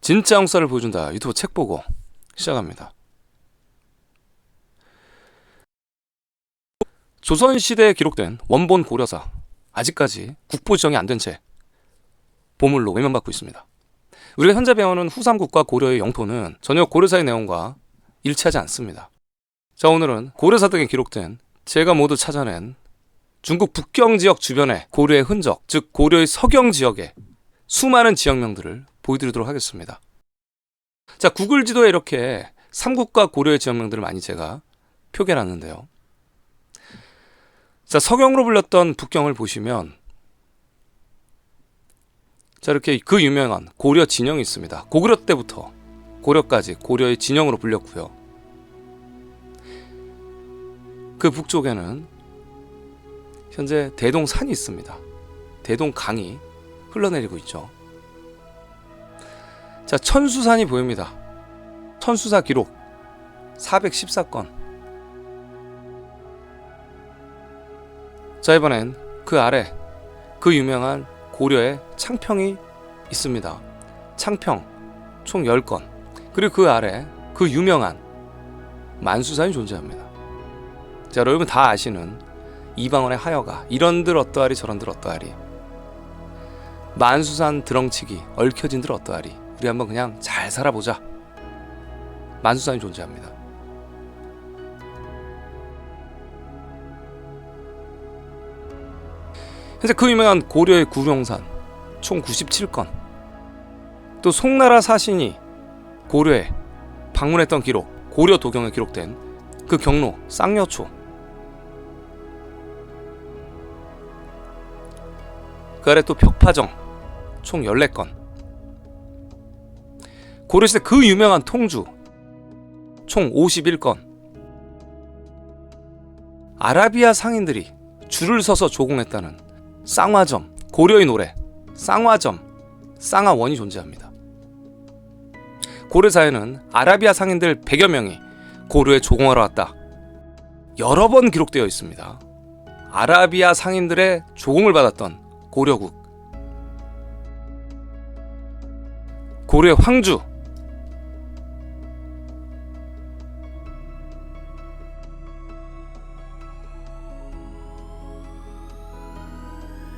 진짜 역사를 보여준다 유튜브 책 보고 시작합니다. 조선시대에 기록된 원본 고려사, 아직까지 국보 지정이 안 된 채 보물로 외면받고 있습니다. 우리가 현재 배우는 후삼국과 고려의 영토는 전혀 고려사의 내용과 일치하지 않습니다. 자, 오늘은 고려사 등에 기록된 제가 모두 찾아낸 중국 북경 지역 주변의 고려의 흔적, 즉 고려의 서경 지역의 수많은 지역명들을 보여드리도록 하겠습니다. 자, 구글 지도에 이렇게 삼국과 고려의 지역명들을 많이 제가 표기해놨는데요. 자, 서경으로 불렸던 북경을 보시면 자, 이렇게 그 유명한 고려 진영이 있습니다. 고구려 때부터 고려까지 고려의 진영으로 불렸고요. 그 북쪽에는 현재 대동산이 있습니다. 대동강이 흘러내리고 있죠. 자, 천수산이 보입니다. 천수사 기록 414건. 자, 이번엔 그 아래 그 유명한 고려의 창평이 있습니다. 창평 총 10건. 그리고 그 아래 그 유명한 만수산이 존재합니다. 자, 여러분 다 아시는 이방원의 하여가 이런들 어떠하리 저런들 어떠하리, 만수산 드렁치기 얽혀진들 어떠하리, 우리 한번 그냥 잘 살아보자. 만수산이 존재합니다. 현재 그 유명한 고려의 구룡산 총 97건, 또 송나라 사신이 고려에 방문했던 기록, 고려 도경에 기록된 그 경로 쌍여초, 그 아래 또 벽파정 총 14건, 고려시대 그 유명한 통주 총 51건, 아라비아 상인들이 줄을 서서 조공했다는 쌍화점, 고려의 노래 쌍화점, 쌍화원이 존재합니다. 고려사에는 아라비아 상인들 100여 명이 고려에 조공하러 왔다 여러 번 기록되어 있습니다. 아라비아 상인들의 조공을 받았던 고려국, 고려의 황주,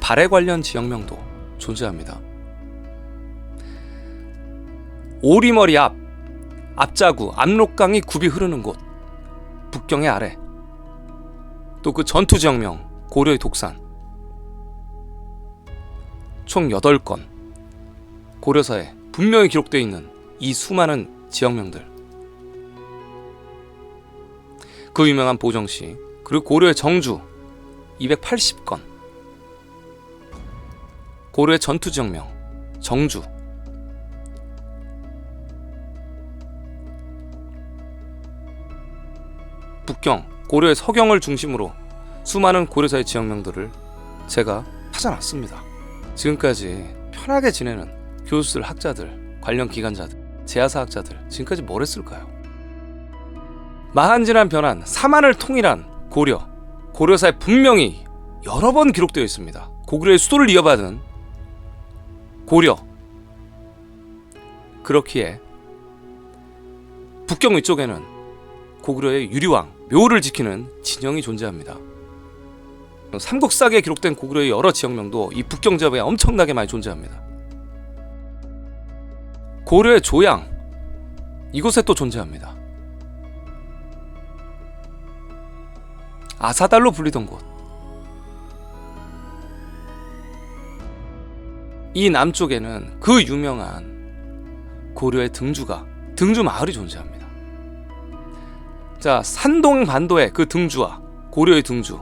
발에 관련 지역명도 존재합니다. 오리머리 앞, 앞자구, 압록강이 굽이 흐르는 곳, 북경의 아래, 또 그 전투 지역명 고려의 독산 총 8건. 고려사에 분명히 기록되어 있는 이 수많은 지역명들, 그 유명한 보정시, 그리고 고려의 정주 280건, 고려의 전투 지역명 정주, 북경, 고려의 서경을 중심으로 수많은 고려사의 지역명들을 제가 찾아놨습니다. 지금까지 편하게 지내는 교수들, 학자들, 관련 기관자들, 제야사학자들 지금까지 뭘 했을까요? 마한진한 변한 사만을 통일한 고려, 고려사에 분명히 여러 번 기록되어 있습니다. 고구려의 수도를 이어받은 고려, 그렇기에 북경 위쪽에는 고구려의 유리왕, 묘를 지키는 진영이 존재합니다. 삼국사기에 기록된 고구려의 여러 지역명도 이 북경 지역에 엄청나게 많이 존재합니다. 고려의 조양, 이곳에 또 존재합니다. 아사달로 불리던 곳, 이 남쪽에는 그 유명한 고려의 등주가, 등주 마을이 존재합니다. 자, 산동 반도의 그 등주와 고려의 등주,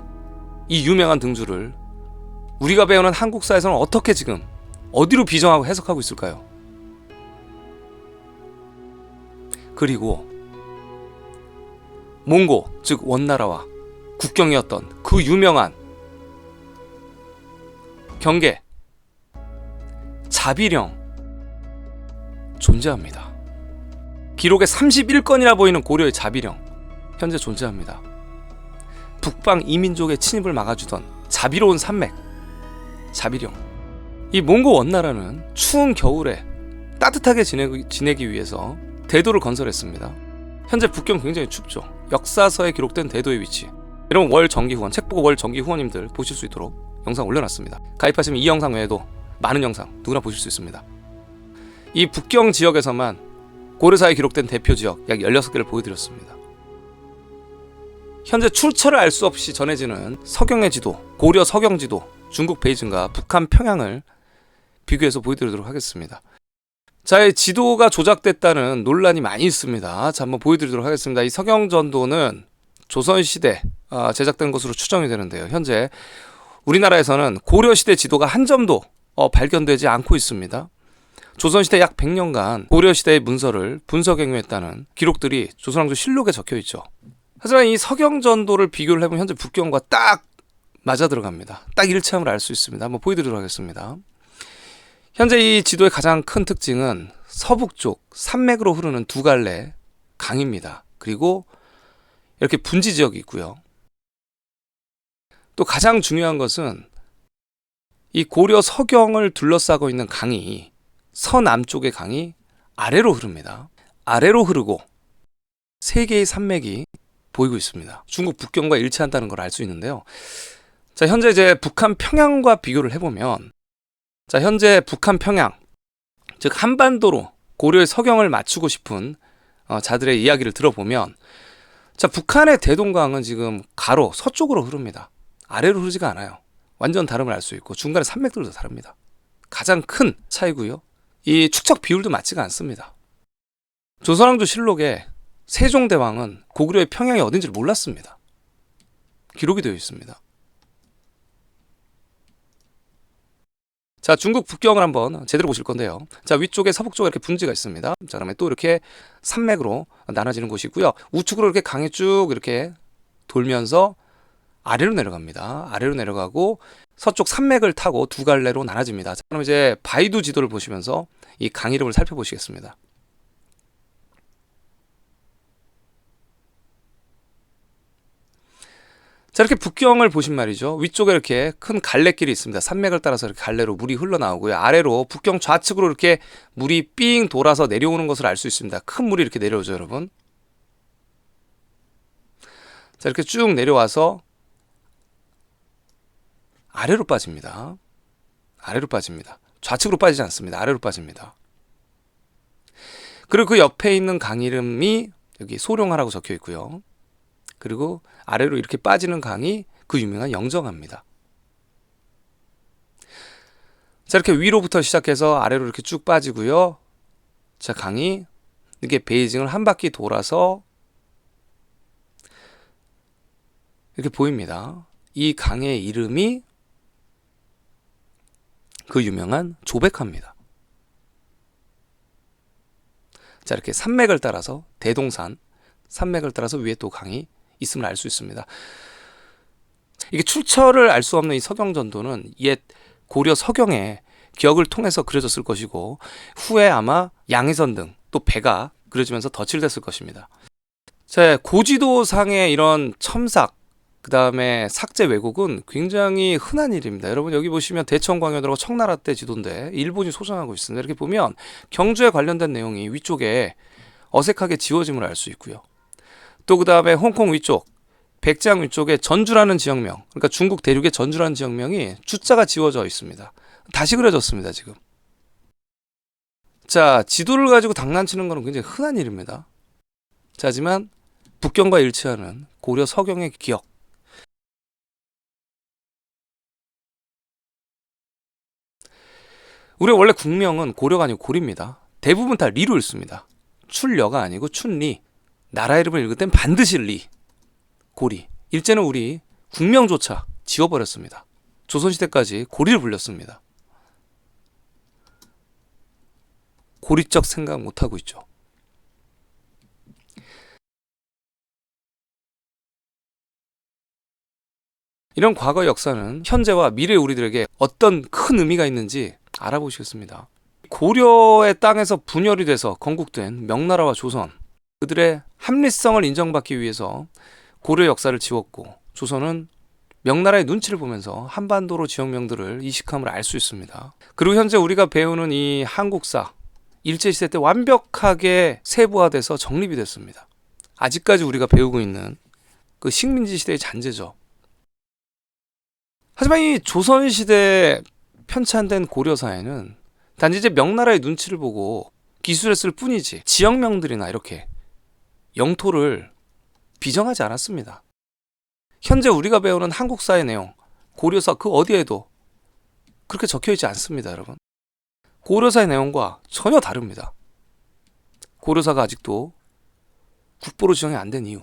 이 유명한 등주를 우리가 배우는 한국사에서는 어떻게 지금 어디로 비정하고 해석하고 있을까요? 그리고 몽고, 즉 원나라와 국경이었던 그 유명한 경계 자비령 존재합니다. 기록에 31건이나 보이는 고려의 자비령 현재 존재합니다. 북방 이민족의 침입을 막아주던 자비로운 산맥 자비령. 이 몽고 원나라는 추운 겨울에 따뜻하게 지내기 위해서 대도를 건설했습니다. 현재 북경 굉장히 춥죠. 역사서에 기록된 대도의 위치. 여러분 월 정기 후원, 책 보고 월 정기 후원님들 보실 수 있도록 영상 올려놨습니다. 가입하시면 이 영상 외에도 많은 영상 누구나 보실 수 있습니다. 이 북경 지역에서만 고려사에 기록된 대표 지역 약 16개를 보여드렸습니다. 현재 출처를 알 수 없이 전해지는 서경의 지도, 고려 서경 지도, 중국 베이징과 북한 평양을 비교해서 보여드리도록 하겠습니다. 자, 이 지도가 조작됐다는 논란이 많이 있습니다. 자, 한번 보여드리도록 하겠습니다. 이 서경전도는 조선시대 제작된 것으로 추정이 되는데요. 현재 우리나라에서는 고려시대 지도가 한 점도 발견되지 않고 있습니다. 조선시대 약 100년간 고려시대의 문서를 분석행위했다는 기록들이 조선왕조 실록에 적혀 있죠. 하지만 이 서경전도를 비교를 해보면 현재 북경과 딱 맞아 들어갑니다. 딱 일치함을 알 수 있습니다. 한번 보여드리도록 하겠습니다. 현재 이 지도의 가장 큰 특징은 서북쪽 산맥으로 흐르는 두 갈래 강입니다. 그리고 이렇게 분지 지역이 있고요. 또 가장 중요한 것은 이 고려 서경을 둘러싸고 있는 강이 서남쪽의 강이 아래로 흐릅니다. 아래로 흐르고 세 개의 산맥이 보이고 있습니다. 중국 북경과 일치한다는 걸 알 수 있는데요. 자, 현재 이제 북한 평양과 비교를 해보면, 자, 현재 북한 평양, 즉 한반도로 고려의 서경을 맞추고 싶은 자들의 이야기를 들어보면, 자, 북한의 대동강은 지금 가로 서쪽으로 흐릅니다. 아래로 흐르지가 않아요. 완전 다름을 알 수 있고 중간에 산맥들도 다릅니다. 가장 큰 차이고요. 이 축척 비율도 맞지가 않습니다. 조선왕조 실록에 세종대왕은 고구려의 평양이 어딘지를 몰랐습니다. 기록이 되어 있습니다. 자, 중국 북경을 한번 제대로 보실 건데요. 자, 위쪽에 서북쪽에 이렇게 분지가 있습니다. 자, 그다음에 또 이렇게 산맥으로 나눠지는 곳이 있고요. 우측으로 이렇게 강이 쭉 이렇게 돌면서 아래로 내려갑니다. 아래로 내려가고 서쪽 산맥을 타고 두 갈래로 나눠집니다. 자, 그럼 이제 바이두 지도를 보시면서 이 강 이름을 살펴보시겠습니다. 자, 이렇게 북경을 보신 말이죠. 위쪽에 이렇게 큰 갈래길이 있습니다. 산맥을 따라서 이렇게 갈래로 물이 흘러나오고요. 아래로 북경 좌측으로 이렇게 물이 삥 돌아서 내려오는 것을 알 수 있습니다. 큰 물이 이렇게 내려오죠, 여러분. 자, 이렇게 쭉 내려와서 아래로 빠집니다. 아래로 빠집니다. 좌측으로 빠지지 않습니다. 아래로 빠집니다. 그리고 그 옆에 있는 강 이름이 여기 소룡하라고 적혀 있고요. 그리고 아래로 이렇게 빠지는 강이 그 유명한 영정합니다. 자, 이렇게 위로부터 시작해서 아래로 이렇게 쭉 빠지고요. 자, 강이 이렇게 베이징을 한 바퀴 돌아서 이렇게 보입니다. 이 강의 이름이 그 유명한 조백화입니다. 자, 이렇게 산맥을 따라서 대동산 산맥을 따라서 위에 또 강이 있음을 알 수 있습니다. 이게 출처를 알 수 없는 이 서경전도는 옛 고려 서경의 기억을 통해서 그려졌을 것이고 후에 아마 양해선 등 또 배가 그려지면서 덧칠됐을 것입니다. 자, 고지도상의 이런 첨삭 그 다음에 삭제 왜곡은 굉장히 흔한 일입니다. 여러분 여기 보시면 대천광야도라고 청나라 때 지도인데 일본이 소장하고 있습니다. 이렇게 보면 경주에 관련된 내용이 위쪽에 어색하게 지워짐을 알 수 있고요. 또 그 다음에 홍콩 위쪽 백장 위쪽에 전주라는 지역명, 그러니까 중국 대륙의 전주라는 지역명이 주자가 지워져 있습니다. 다시 그려졌습니다, 지금. 자, 지도를 가지고 장난치는 것은 굉장히 흔한 일입니다. 자, 하지만 북경과 일치하는 고려 서경의 기억, 우리 원래 국명은 고려가 아니고 고리입니다. 대부분 다 리로 읽습니다. 출려가 아니고 춘리. 나라 이름을 읽을 땐 반드시 리. 고리. 일제는 우리 국명조차 지워버렸습니다. 조선시대까지 고리를 불렸습니다. 고리적 생각 못하고 있죠. 이런 과거의 역사는 현재와 미래의 우리들에게 어떤 큰 의미가 있는지 알아보시겠습니다. 고려의 땅에서 분열이 돼서 건국된 명나라와 조선, 그들의 합리성을 인정받기 위해서 고려 역사를 지웠고 조선은 명나라의 눈치를 보면서 한반도로 지역명들을 이식함을 알 수 있습니다. 그리고 현재 우리가 배우는 이 한국사, 일제시대 때 완벽하게 세부화돼서 정립이 됐습니다. 아직까지 우리가 배우고 있는 그 식민지 시대의 잔재죠. 하지만 이 조선시대 편찬된 고려사에는 단지 이제 명나라의 눈치를 보고 기술했을 뿐이지 지역명들이나 이렇게 영토를 비정하지 않았습니다. 현재 우리가 배우는 한국사의 내용, 고려사 그 어디에도 그렇게 적혀있지 않습니다, 여러분. 고려사의 내용과 전혀 다릅니다. 고려사가 아직도 국보로 지정이 안 된 이유.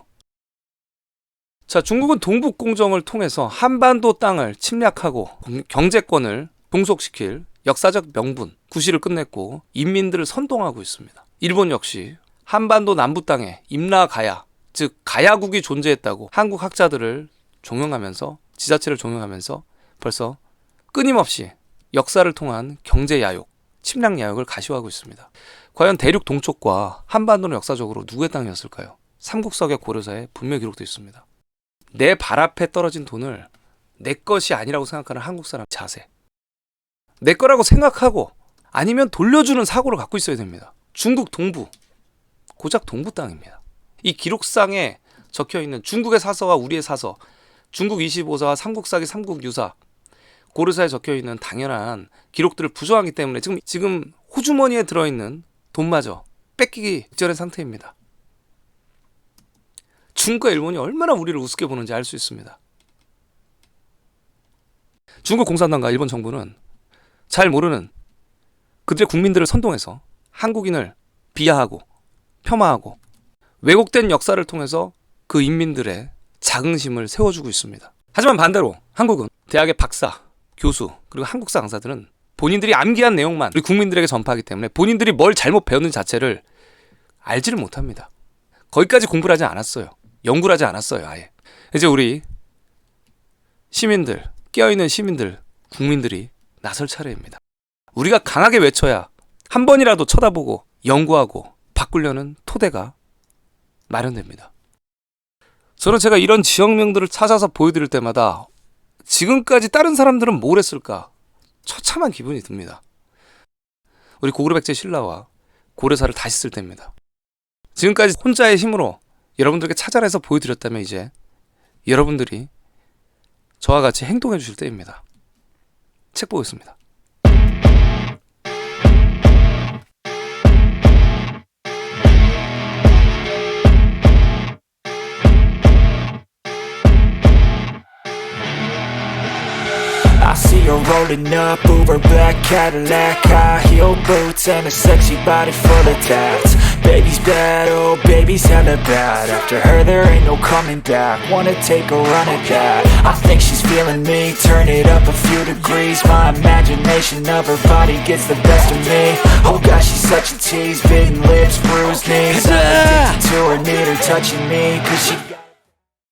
자, 중국은 동북공정을 통해서 한반도 땅을 침략하고 경제권을 종속시킬 역사적 명분, 구실을 끝냈고 인민들을 선동하고 있습니다. 일본 역시 한반도 남부 땅에 임나가야, 즉 가야국이 존재했다고 한국 학자들을 종용하면서, 지자체를 종용하면서 벌써 끊임없이 역사를 통한 경제 야욕, 침략 야욕을 가시화하고 있습니다. 과연 대륙 동쪽과 한반도는 역사적으로 누구의 땅이었을까요? 삼국석의 고려사에 분명히 기록되어 있습니다. 내 발 앞에 떨어진 돈을 내 것이 아니라고 생각하는 한국 사람 자세. 내 거라고 생각하고 아니면 돌려주는 사고를 갖고 있어야 됩니다. 중국 동부, 고작 동부 땅입니다. 이 기록상에 적혀있는 중국의 사서와 우리의 사서, 중국 25사와 삼국사기 삼국유사, 고려사에 적혀있는 당연한 기록들을 부정하기 때문에 지금 호주머니에 들어있는 돈마저 뺏기기 직전의 상태입니다. 중국과 일본이 얼마나 우리를 우습게 보는지 알 수 있습니다. 중국 공산당과 일본 정부는 잘 모르는 그들의 국민들을 선동해서 한국인을 비하하고 폄하하고 왜곡된 역사를 통해서 그 인민들의 자긍심을 세워주고 있습니다. 하지만 반대로 한국은 대학의 박사, 교수 그리고 한국사 강사들은 본인들이 암기한 내용만 우리 국민들에게 전파하기 때문에 본인들이 뭘 잘못 배웠는지 자체를 알지를 못합니다. 거기까지 공부를 하지 않았어요. 연구를 하지 않았어요. 아예. 이제 우리 시민들, 깨어있는 시민들, 국민들이 나설 차례입니다. 우리가 강하게 외쳐야 한 번이라도 쳐다보고 연구하고 바꾸려는 토대가 마련됩니다. 저는 제가 이런 지역명들을 찾아서 보여드릴 때마다 지금까지 다른 사람들은 뭘 했을까 처참한 기분이 듭니다. 우리 고구려백제 신라와 고려사를 다시 쓸 때입니다. 지금까지 혼자의 힘으로 여러분들에게 찾아내서 보여드렸다면 이제 여러분들이 저와 같이 행동해 주실 때입니다. 책 보겠습니다. I see her rolling up, Uber black Cadillac, high heel boots and a sexy body full of tats. Baby's bad, oh baby's hella bad. After her there ain't no coming back. Wanna take a run at that? I think she's feeling me. Turn it up a few degrees. My imagination of her body gets the best of me. Oh gosh, she's such a tease. Bitten lips, bruised knees. I'm addicted to her, need her touching me. 'Cause she